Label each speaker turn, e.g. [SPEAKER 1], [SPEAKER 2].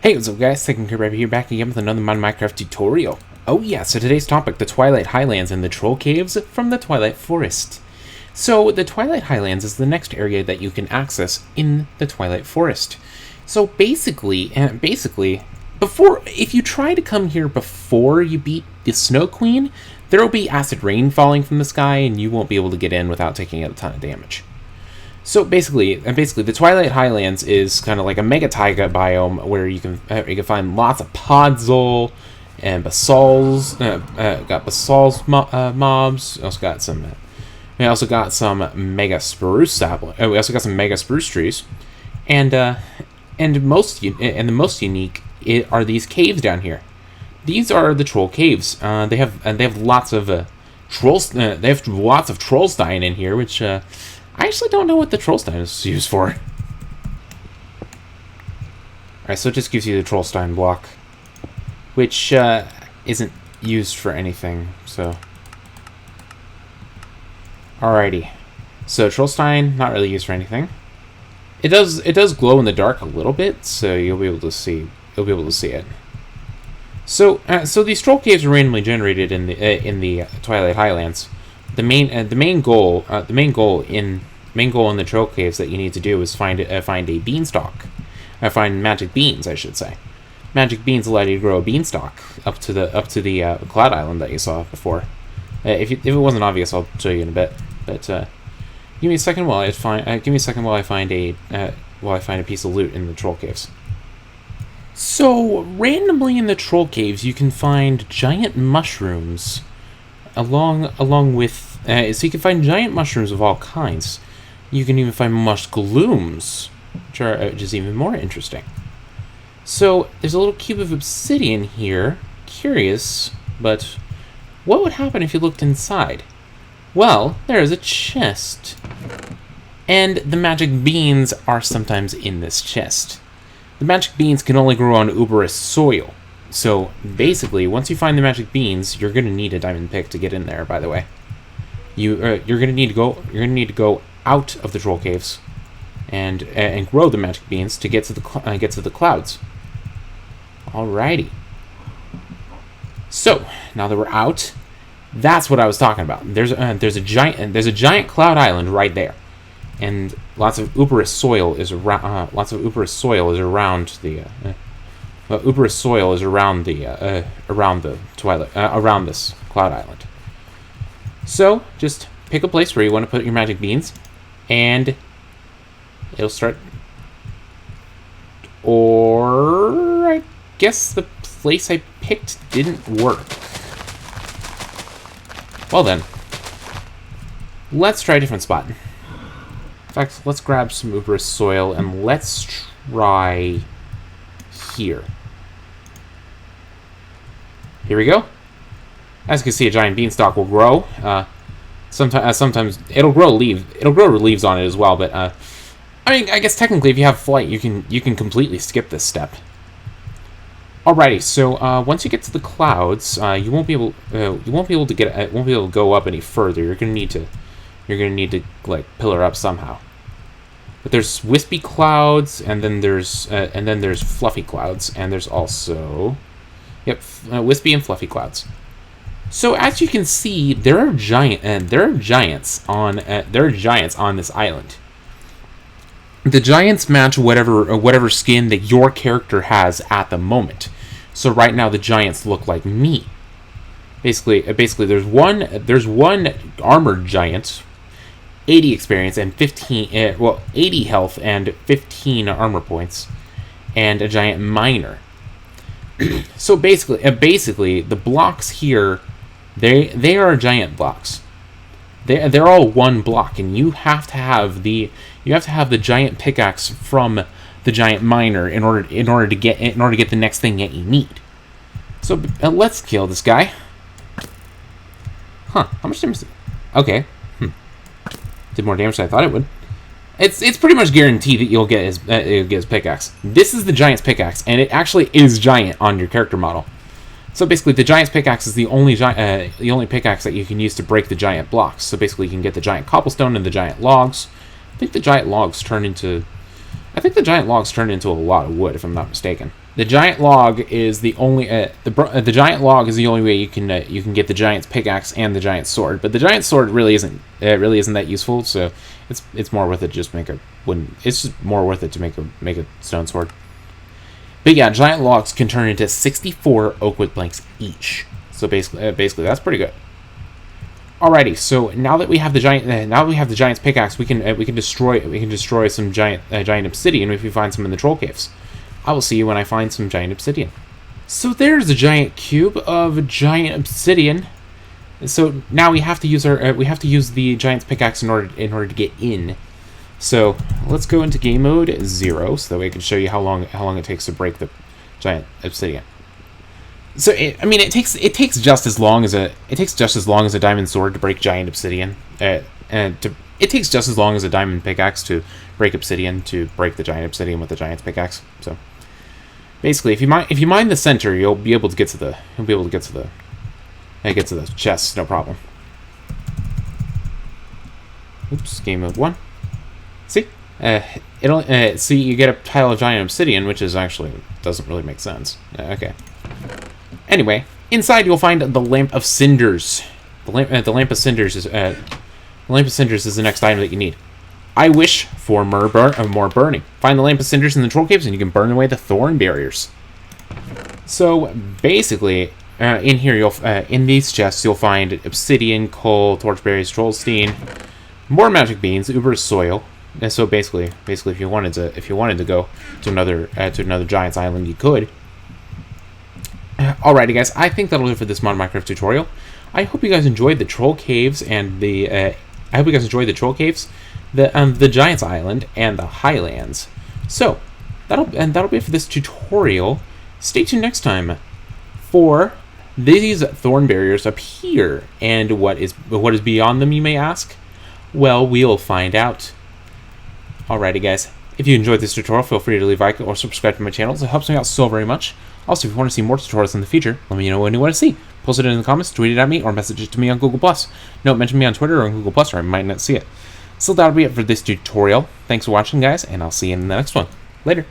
[SPEAKER 1] Hey, what's up guys, Second Rabbit here, back again with another Minecraft tutorial. Oh yeah, so today's topic, the Twilight Highlands and the Troll Caves from the Twilight Forest. So, the Twilight Highlands is the next area that you can access in the Twilight Forest. So basically, if you try to come here before you beat the Snow Queen, there will be acid rain falling from the sky and you won't be able to get in without taking a ton of damage. So basically, the Twilight Highlands is kind of like a mega taiga biome where you can find lots of podzol and basalts. Got basalts mobs. We also got some mega spruce sapling. We also got some mega spruce trees, and the most unique are these caves down here. These are the troll caves. They have lots of trolls. They have lots of trollstein in here, which. I actually don't know what the Trollstein is used for. Alright, so it just gives you the Trollstein block, which isn't used for anything, so... Alrighty. So Trollstein, not really used for anything. It does glow in the dark a little bit, so you'll be able to see it. So these troll caves are randomly generated in the Twilight Highlands. The main goal in the troll caves that you need to do is find a beanstalk, find magic beans, I should say. Magic beans allow you to grow a beanstalk up to the cloud island that you saw before. If it wasn't obvious, I'll show you in a bit. But give me a second while I find a piece of loot in the troll caves. So randomly in the troll caves, you can find giant mushrooms. Along with, so you can find giant mushrooms of all kinds. You can even find mushglooms, which is even more interesting. So there's a little cube of obsidian here. Curious, but what would happen if you looked inside? Well, there is a chest, and the magic beans are sometimes in this chest. The magic beans can only grow on uberous soil. So basically, once you find the magic beans, you're gonna need a diamond pick to get in there. By the way, you're gonna need to go out of the troll caves, and grow the magic beans to get to the clouds. Alrighty. So now that we're out, that's what I was talking about. There's a giant cloud island right there, and lots of uberous soil is around. Uberous soil is around this cloud island. So just pick a place where you want to put your magic beans, and it'll start. Or I guess the place I picked didn't work. Well then, let's try a different spot. In fact, let's grab some uberous soil and let's try here. Here we go. As you can see, a giant beanstalk will grow. Sometimes it'll grow leaves on it as well. But I mean, I guess technically, if you have flight, you can completely skip this step. Alrighty. So once you get to the clouds, you won't be able to go up any further. You're gonna need to like pillar up somehow. But there's wispy clouds, and then there's fluffy clouds, and there's also wispy and fluffy clouds. So as you can see, there are giants on this island. The giants match whatever skin that your character has at the moment. So right now the giants look like me. Basically there's one armored giant, 80 experience and 80 health and 15 armor points, and a giant miner. So basically, the blocks here, they are giant blocks. They're all one block, and you have to have the giant pickaxe from the giant miner in order to get the next thing that you need. So let's kill this guy. Huh? How much damage? Okay. Did more damage than I thought it would. It's pretty much guaranteed that you'll get his pickaxe. This is the giant's pickaxe, and it actually is giant on your character model. So basically, the giant's pickaxe is the only pickaxe that you can use to break the giant blocks. So basically, you can get the giant cobblestone and the giant logs. I think the giant logs turn into a lot of wood, if I'm not mistaken. The giant log is the only the giant log is the only way you can get the giant's pickaxe and the giant sword. But the giant sword really isn't that useful. So it's more worth it to just make a wooden. It's just more worth it to make a stone sword. But yeah, giant logs can turn into 64 oak wood planks each. So basically that's pretty good. Alrighty, so now that we have the giant's pickaxe, we can destroy some giant obsidian if we find some in the troll caves. I will see you when I find some giant obsidian. So there's a giant cube of giant obsidian. So now we have to use the giant's pickaxe in order to get in. So let's go into game mode 0, so that way I can show you how long it takes to break the giant obsidian. So it takes just as long as a diamond sword to break giant obsidian, it takes just as long as a diamond pickaxe to break obsidian to break the giant obsidian with the giant's pickaxe. So basically, if you mine the center, you'll be able to get to the chests, no problem. Oops, game mode 1. See, see you get a tile of giant obsidian, which is actually doesn't really make sense. Okay. Anyway, inside you'll find the lamp of cinders. The lamp of cinders is the next item that you need. I wish for more burning. Find the lamp of cinders in the troll caves, and you can burn away the thorn barriers. So basically, in here in these chests you'll find obsidian, coal, torchberries, trollstein, more magic beans, uber soil. And so basically, if you wanted to go to another giant's island, you could. Alrighty, guys, I think that'll do it for this Mod Minecraft tutorial. I hope you guys enjoyed the troll caves and the giant's island and the highlands. So that'll be it for this tutorial. Stay tuned next time for these thorn barriers up here, and what is beyond them, you may ask. Well, we'll find out. Alrighty, guys. If you enjoyed this tutorial, feel free to leave a like or subscribe to my channel. It helps me out so very much. Also, if you want to see more tutorials in the future, let me know what you want to see. Post it in the comments, tweet it at me, or message it to me on Google+. No, mention me on Twitter or on Google+, or I might not see it. So that'll be it for this tutorial. Thanks for watching, guys, and I'll see you in the next one. Later.